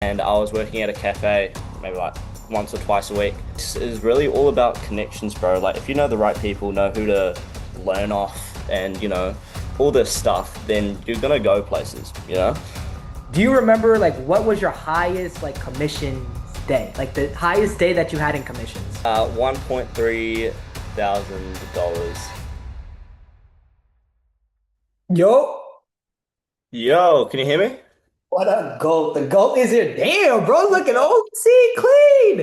and I was working at a cafe maybe like once or twice a week. It's really all about connections, bro. Like if you know the right people, know who to learn off, and all this stuff, then you're gonna go places, you know? Do you remember like what was your highest like commissions day? Like the highest day that you had in commissions? $1.3 thousand. Yo, Yo, can you hear me? what a goat. The goat is here. Damn, bro, looking OC clean.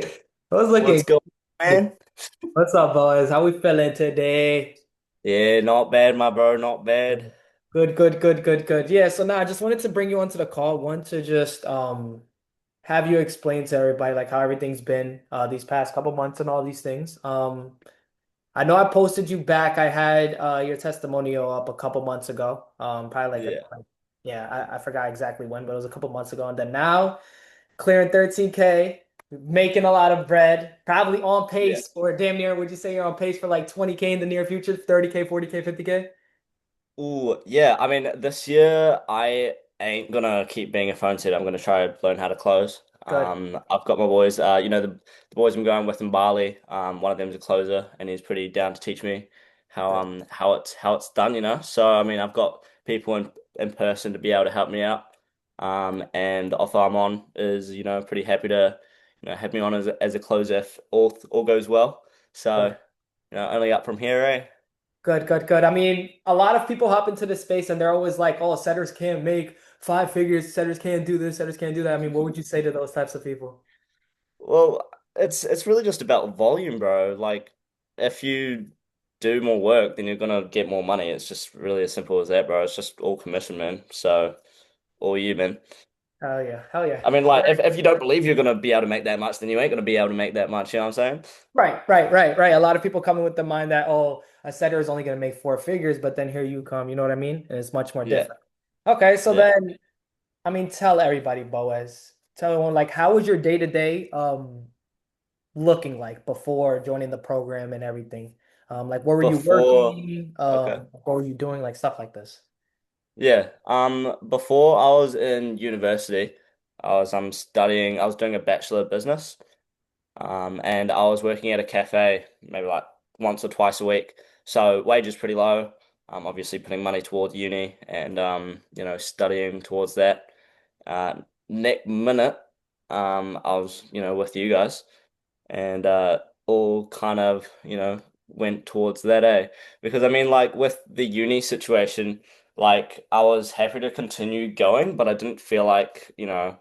I was What's looking going on, good. man? What's up, boys? How we feeling today? Yeah, not bad, my bro, not bad. Good, good, good, good, good. Yeah, so now I just wanted to bring you onto the call. One to just have you explain to everybody like how everything's been these past couple months and all these things. I know I posted you back. I had your testimonial up a couple months ago. Probably like Yeah, yeah, I forgot exactly when, but it was a couple months ago. And then now clearing 13K, making a lot of bread, probably on yeah. pace or damn near, would you say you're on pace for like 20K in the near future, 30K, 40K, 50K? Ooh, yeah. I mean, this year I ain't gonna keep being a phone sitter. I'm gonna try to learn how to close. Good. I've got my boys. The boys I'm going with in Bali. One of them's a closer, and he's pretty down to teach me Good. how it's done. So I mean, I've got people in person to be able to help me out. And the offer I'm on is pretty happy to have me on as a closer if all goes well. So Good. only up from here, eh? Good, good, good. I mean, a lot of people hop into this space and they're always like, oh, setters can't make five figures, setters can't do this, setters can't do that. I mean, what would you say to those types of people? Well, it's really just about volume, bro. Like if you do more work, then you're gonna get more money. It's just really as simple as that, bro. It's just all commission, man. So all you, man. Hell yeah, hell yeah. I mean, like if you don't believe you're gonna be able to make that much, then you ain't gonna be able to make that much, you know what I'm saying? Right, right, right, right. A lot of people come in with the mind that, oh, a setter is only going to make four figures, but then here you come, you know what I mean? And it's much more Yeah, different. Okay, so yeah. then, I mean, tell everybody, Boaz, tell everyone, like, how was your day to day looking like before joining the program and everything? Like, where were you Before, working? okay. What were you doing? Like, stuff like this. Yeah. Before I was in university, I was doing a bachelor of business. And I was working at a cafe maybe like once or twice a week. So wages pretty low. Obviously putting money towards uni and studying towards that. Next minute, I was with you guys, and all kind of went towards that, eh? Because I mean, like with the uni situation, like I was happy to continue going, but I didn't feel like I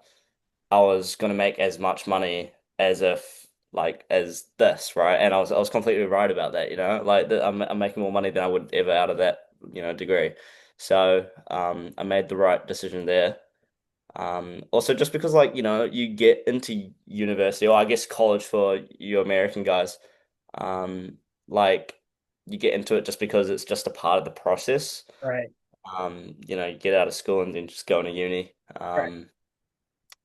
was gonna make as much money as if like as this, right? And I was completely right about that, like I'm making more money than I would ever out of that, degree. So I made the right decision there. Also just because like, you get into university, or I guess college for you American guys, um, like you get into it just because it's just a part of the process. Right. You get out of school and then just go into uni. Right. Right.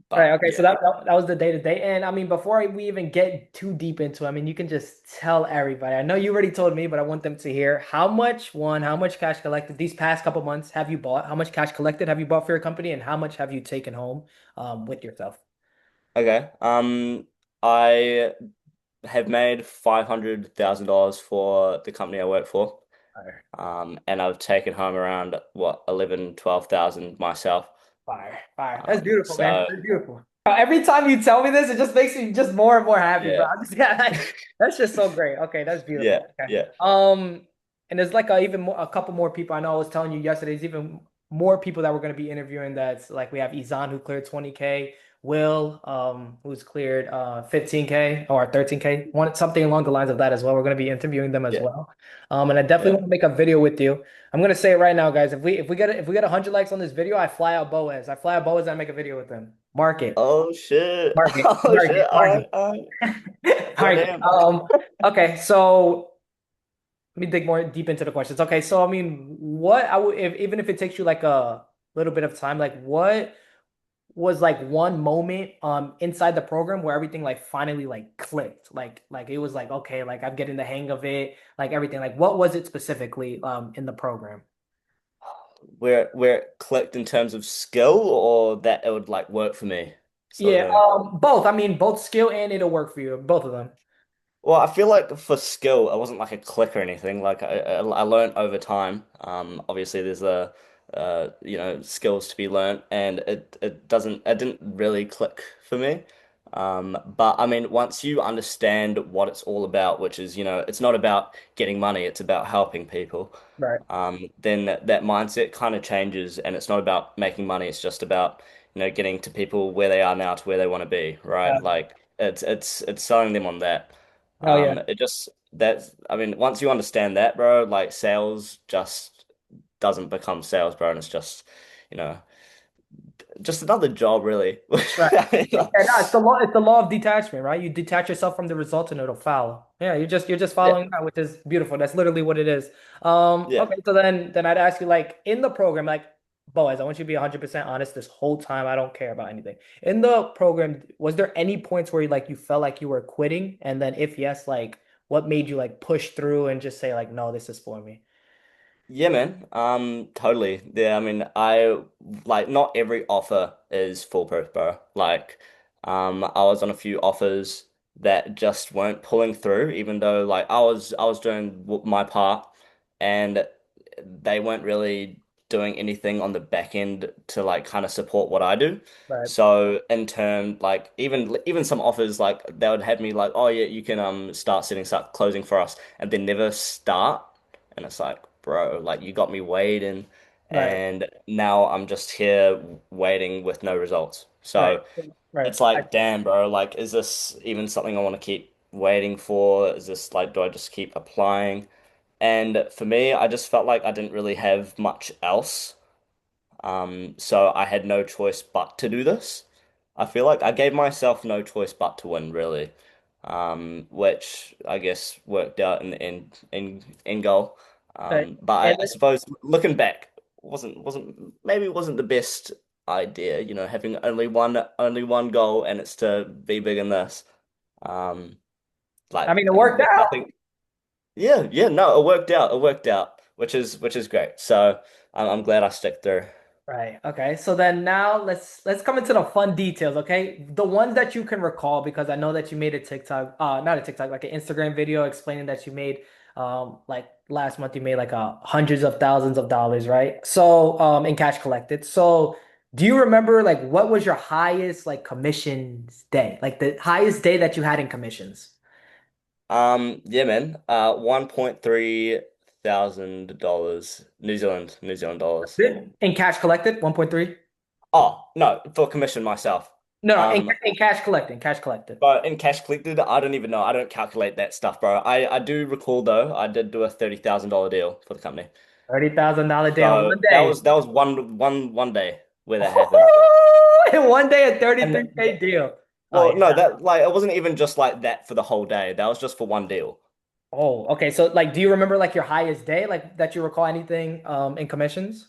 But Okay. So yeah. that was the day to day. And I mean, before we even get too deep into it, I mean, you can just tell everybody. I know you already told me, but I want them to hear how much cash collected these past couple months have you bought? How much cash collected have you bought for your company? And how much have you taken home with yourself? Okay. I have made $500,000 for the company I work for. Fire. And I've taken home around what 12,000 myself. Fire. Fire. That's beautiful, man. So That's beautiful. Every time you tell me this, it just makes me just more and more happy, bro. yeah, I'm just, yeah, that's just so great. Okay, that's yeah, beautiful. Okay. yeah, And there's like even more, a couple more people. I know I was telling you yesterday, there's even more people that we're going to be interviewing. That's like we have Izan who cleared 20K, Will who's cleared 15K or 13K, one something along the lines of that as well. We're going to be interviewing them as yeah, well. And I definitely yeah. want to make a video with you. I'm gonna say it right now, guys. If we get 100 likes on this video, I fly out Boaz. I fly out Boaz and I make a video with him. Mark it. Oh shit. Mark it. Oh Mark shit. it. Mark it. All right. Mark it. Goddamn. Okay, so let me dig more deep into the questions. Okay, so I mean, what I would if even if it takes you like a little bit of time, like what was like one moment inside the program where everything like finally like clicked? Like it was like, okay, like I'm getting the hang of it, like everything. Like what was it specifically in the program? Where it clicked in terms of skill, or that it would like work for me. sort of Yeah, thing. both. I mean, both skill and it'll work for you, both of them. Well, I feel like for skill, it wasn't like a click or anything. Like I learned over time. Obviously there's skills to be learned, and it didn't really click for me. But I mean, once you understand what it's all about, which is, it's not about getting money, it's about helping people. Right. Then that mindset kind of changes, and it's not about making money. It's just about, getting to people where they are now to where they want to be, right? Like it's selling them on that. Oh yeah. It just that's I mean, once you understand that, bro, like sales just doesn't become sales, bro, and it's just, you know, just another job, really. Right. I mean, like, Yeah, no, it's the law. It's the law of detachment, right? You detach yourself from the result, and it'll follow. Yeah, you're just yeah, following that, which is beautiful. That's literally what it is. yeah. Okay, so then I'd ask you, like, in the program, like, Boaz, I want you to be 100% honest this whole time. I don't care about anything. In the program, was there any points where you felt like you were quitting? And then if yes, like, what made you like push through and just say like, no, this is for me? Yeah, man. Totally. Yeah, I mean, not every offer is foolproof, bro. Like, I was on a few offers that just weren't pulling through, even though like I was doing my part, and they weren't really doing anything on the back end to like kind of support what I do. Right, So in turn, like even some offers like they would have me like, oh yeah, you can start closing for us, and then never start. And it's like, bro, like you got me waiting, right, and now I'm just here waiting with no results. right, So right. it's like, damn, bro, like, is this even something I want to keep waiting for? Is this like, do I just keep applying? And for me, I just felt like I didn't really have much else. So I had no choice but to do this. I feel like I gave myself no choice but to win, really. Which I guess worked out in the end goal. Right. But I, And I suppose looking back, wasn't the best idea, having only one goal and it's to be big in this. Um, I like mean, it worked there's out. nothing. Yeah, yeah, no, it worked out. It worked out, which is great. So I'm glad I stuck through. Right. Okay. So then now let's come into the fun details, okay? The ones that you can recall, because I know that you made a TikTok, not a TikTok, like an Instagram video explaining that you made like last month you made like hundreds of thousands of dollars, right? So in cash collected. So do you remember like what was your highest like commissions day? Like the highest day that you had in commissions? Yeah, man. $1.3 thousand dollars, New Zealand dollars. In cash collected, 1.3? Oh, no, for commission myself. No, no, Um, in cash collected, cash collected. but in cash collected, I don't even know. I don't calculate that stuff, bro. I do recall though, I did do a $30,000 deal for the company. $30,000 day on So one that day. was that was one day where that happened. In one day, a And 33K deal. Oh well, yeah. no, that like it wasn't even just like that for the whole day. That was just for one deal. Oh, okay. So like, do you remember like your highest day, like that you recall anything in commissions?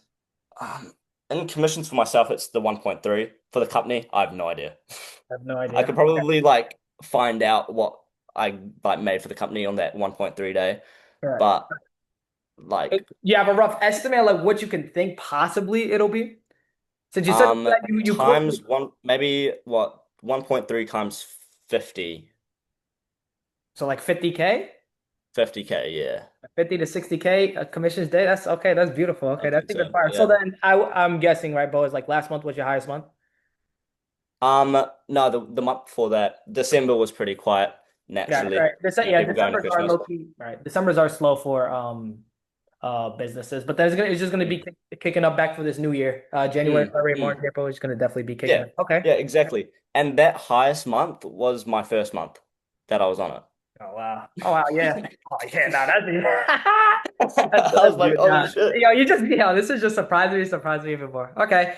Um, in commissions for myself, it's the 1.3. For the company, I have no idea. I have no I idea. could probably like find out what I like made for the company on that 1.3 day, All right. but like You have a rough estimate, like what you can think possibly it'll be? Since you said that you quote, times one, maybe what 1.3 times 50, so like 50K, 50K, yeah. 50 to 60K commissions day. That's okay. That's beautiful. I Okay, that's think even so. fire. So Yeah. then I'm guessing, right, Bo, is like last month was your highest month? Um, no, the month before that, December was pretty quiet Yeah, naturally. right. Yeah, People going to December's are Christmas. low key, right? December's are slow for businesses, but then it's just gonna Mm. be kicking up back for this new year. January, Mm, February, March, mm. April is gonna definitely be kicking Yeah, up. Okay. yeah, exactly. And that highest month was my first month that I was on Oh wow. Oh wow, yeah. Oh yeah, no, that's it. I that's was like, good. oh Nah. shit. This is just surprised me even more. Okay.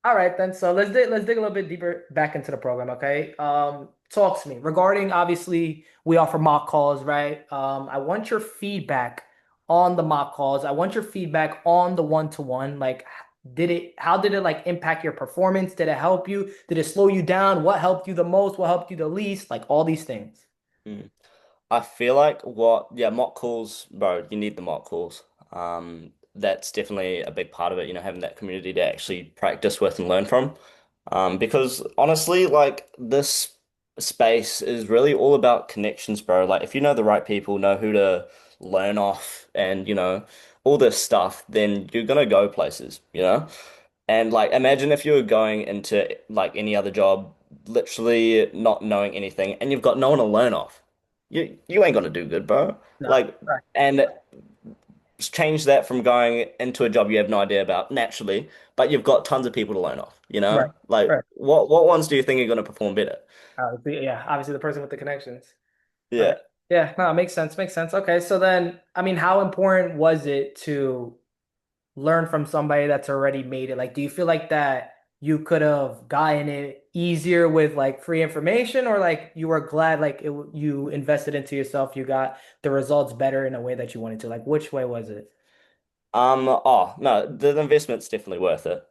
All right then. So let's dig a little bit deeper back into the program, okay? Talk to me regarding obviously we offer mock calls, right? I want your feedback on the mock calls. I want your feedback on the one-to-one. Like, how did it like impact your performance? Did it help you? Did it slow you down? What helped you the most? What helped you the least? Like all these things. Mm. I feel like yeah, mock calls, bro, you need the mock calls. That's definitely a big part of it, having that community to actually practice with and learn from. Because honestly, like this space is really all about connections, bro. Like if you know the right people, know who to learn off, and all this stuff, then you're gonna go places, you know? And like imagine if you were going into like any other job, literally not knowing anything, and you've got no one to learn off. You ain't gonna do good, bro. No. Like, and change that from going into a job you have no idea about naturally, but you've got tons of people to learn off, you Right. know? Like Right. what ones do you think are going to perform better? Yeah, obviously the person with the connections. Yeah. Right. Yeah, no, it makes sense. Makes sense. Okay, so then, I mean, how important was it to learn from somebody that's already made it? Like, do you feel like that you could have gotten it easier with like free information, or like you were glad like you invested into yourself, you got the results better in a way that you wanted to? Like, which way was it? Oh, no, the investment's definitely worth it.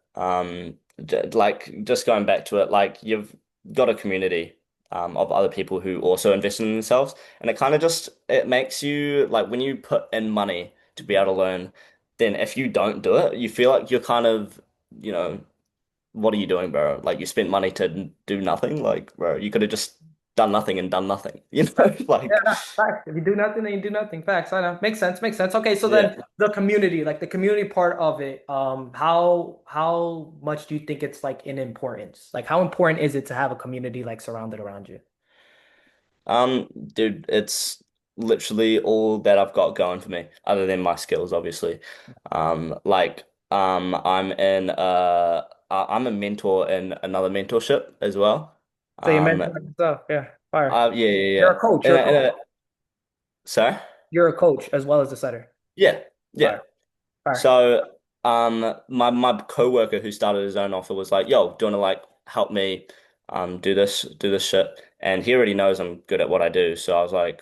Like just going back to it, like you've got a community of other people who also invest in themselves, and it makes you like when you put in money to be able to learn, then if you don't do it, you feel like you're kind of, you know, what are you doing, bro? Like you spent money to do nothing. Like, bro, you could have just done nothing and done nothing. You know, Yeah, like no, facts. If you do nothing, then you do nothing. Facts. I know. Makes sense. Makes sense. Okay, so yeah. then the community, like the community part of it, how much do you think it's like in importance? Like how important is it to have a community like surrounded around you? Dude, it's literally all that I've got going for me, other than my skills, obviously. Like, I'm a mentor in another mentorship as well. So you Um, mentioned like stuff. Yeah, fire. yeah, yeah, You're yeah. a coach. You're a coach. Sorry? You're a coach as well as a setter. Yeah, yeah. Fire. Fire. So, my coworker who started his own offer was like, "Yo, do you want to like help me, do this shit?" And he already knows I'm good at what I do, so I was like,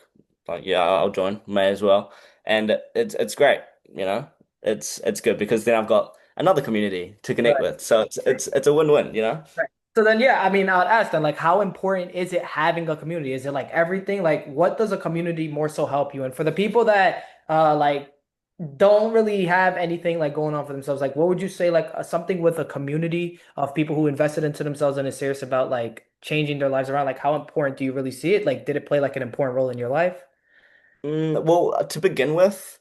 yeah, I'll join, may as well. And it's great, you know, it's good because then I've got another community to connect Right. with, so it's a win-win, you know. Right. So then, yeah, I mean, I'd ask them, like, how important is it having a community? Is it like everything? Like, what does a community more so help you? And for the people that like don't really have anything like going on for themselves, like, what would you say, like, something with a community of people who invested into themselves and is serious about like changing their lives around? Like, how important do you really see it? Like, did it play like an important role in your life? Well, to begin with.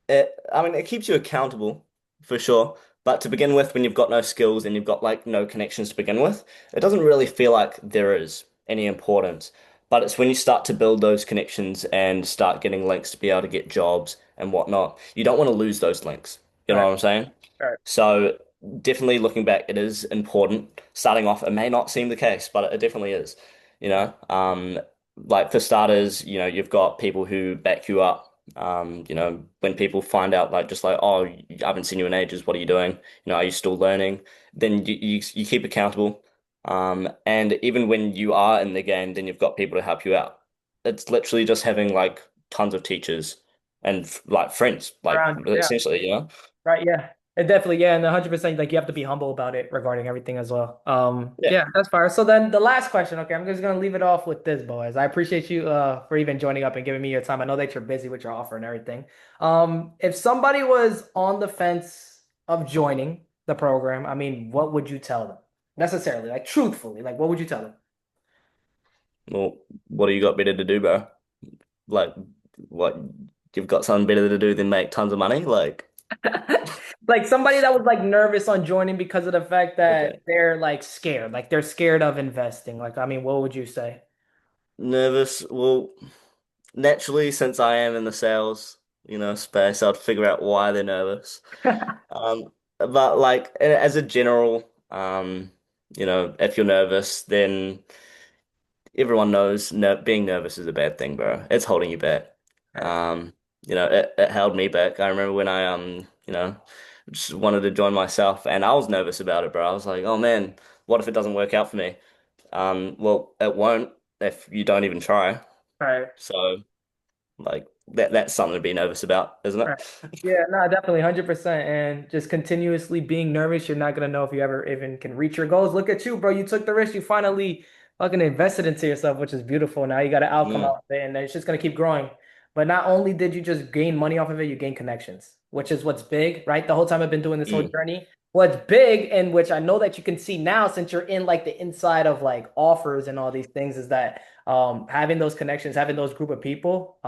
I mean, it keeps you accountable for sure. But to begin with, when you've got no skills and you've got like no connections to begin with, it doesn't really feel like there is any importance. But it's when you start to build those connections and start getting links to be able to get jobs and whatnot, you don't want to lose those links. You know Right. what I'm saying? Right. So definitely looking back, it is important. Starting off, it may not seem the case, but it definitely is. You know, like for starters, you've got people who back you up. When people find out like just like, oh, I haven't seen you in ages, what are you doing? Are you still learning? Then you keep accountable. And even when you are in the game, then you've got people to help you out. It's literally just having like tons of teachers and like friends, like Around you. Yeah. essentially, you know? Right, yeah. It definitely, yeah, and 100% like you have to be humble about it regarding everything as well. Yeah. Yeah, that's fine. So then the last question, okay, I'm just gonna leave it off with this, boys. I appreciate you for even joining up and giving me your time. I know that you're busy with your offer and everything. If somebody was on the fence of joining the program, I mean, what would you tell them? Necessarily, like truthfully, like what would you tell them? Well, what do you got better to do, bro? Like, what you've got something better to do than make tons of money? Like, Like somebody that was like nervous on joining because of the fact that okay. they're like scared, like they're scared of investing. Like, I mean, what would you say? Nervous. Well, naturally, since I am in the sales, space, I'd figure out why they're nervous. But like as a general, if you're nervous, then everyone knows being nervous is a bad thing, bro. It's holding you back. Right. It held me back. I remember when I just wanted to join myself and I was nervous about it, bro. I was like, oh man, what if it doesn't work out for me? Well, it won't if you don't even try. Right. So like that's something to be nervous about, isn't Right. it? Yeah, no, definitely 100%. And just continuously being nervous, you're not gonna know if you ever even can reach your goals. Look at you, bro. You took the risk. You finally fucking invested into yourself, which is beautiful. Now you got an outcome Mm, out of it, and it's just gonna keep growing. But not only did you just gain money off of it, you gain connections, which is what's big, right? The whole time I've been doing this whole mm, journey, what's big, and which I know that you can see now since you're in like the inside of like offers and all these things, is that having those connections, having those group of people,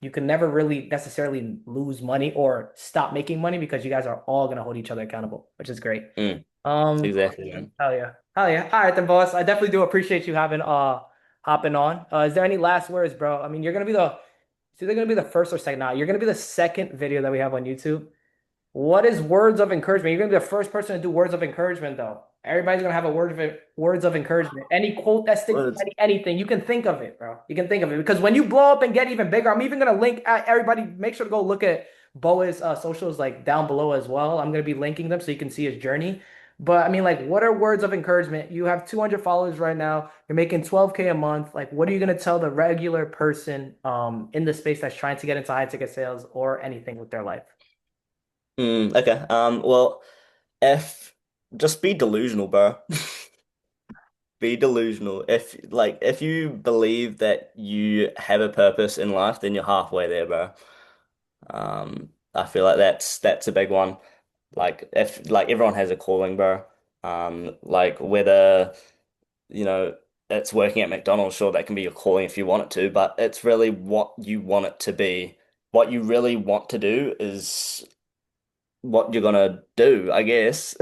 you can never really necessarily lose money or stop making money because you guys are all gonna hold each other accountable, which is great. Mm, Um, exactly, man. hell yeah. Hell yeah. All right then, boss. I definitely do appreciate you having hopping on. Is there any last words, bro? I mean, you're gonna be the it's either gonna be the first or second. Now, you're gonna be the second video that we have on YouTube. What is words of encouragement? You're gonna be the first person to do words of encouragement, though. Everybody's gonna have a words of encouragement. Any quote that sticks, Well, it's- anything you can think of it, bro. You can think of it because when you blow up and get even bigger, I'm even gonna link everybody. Make sure to go look at Boa's socials like down below as well. I'm gonna be linking them so you can see his journey. But I mean, like, what are words of encouragement? You have 200 followers right now. You're making 12K a month. Like, what are you gonna tell the regular person in the space that's trying to get into high ticket sales or anything with their life? Okay. Well, if just be delusional, bro. Be delusional. If you believe that you have a purpose in life, then you're halfway there, bro. I feel like that's a big one. Like if like everyone has a calling, bro. Like whether you know it's working at McDonald's, sure that can be your calling if you want it to, but it's really what you want it to be. What you really want to do is what you're gonna do, I guess.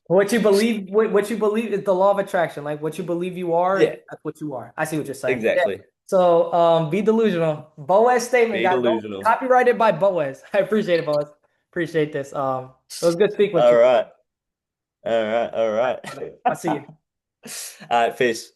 What you believe is the law of attraction. Like what you believe you are, Yeah, that's what you are. I see what you're saying. Yeah. exactly. So, be delusional. Boaz statement, Be guys. Don't delusional. copyrighted by Boaz. I appreciate it, Boaz. Appreciate this. It was good speaking with All you. right. All right. All right. I'll see you. All right, peace.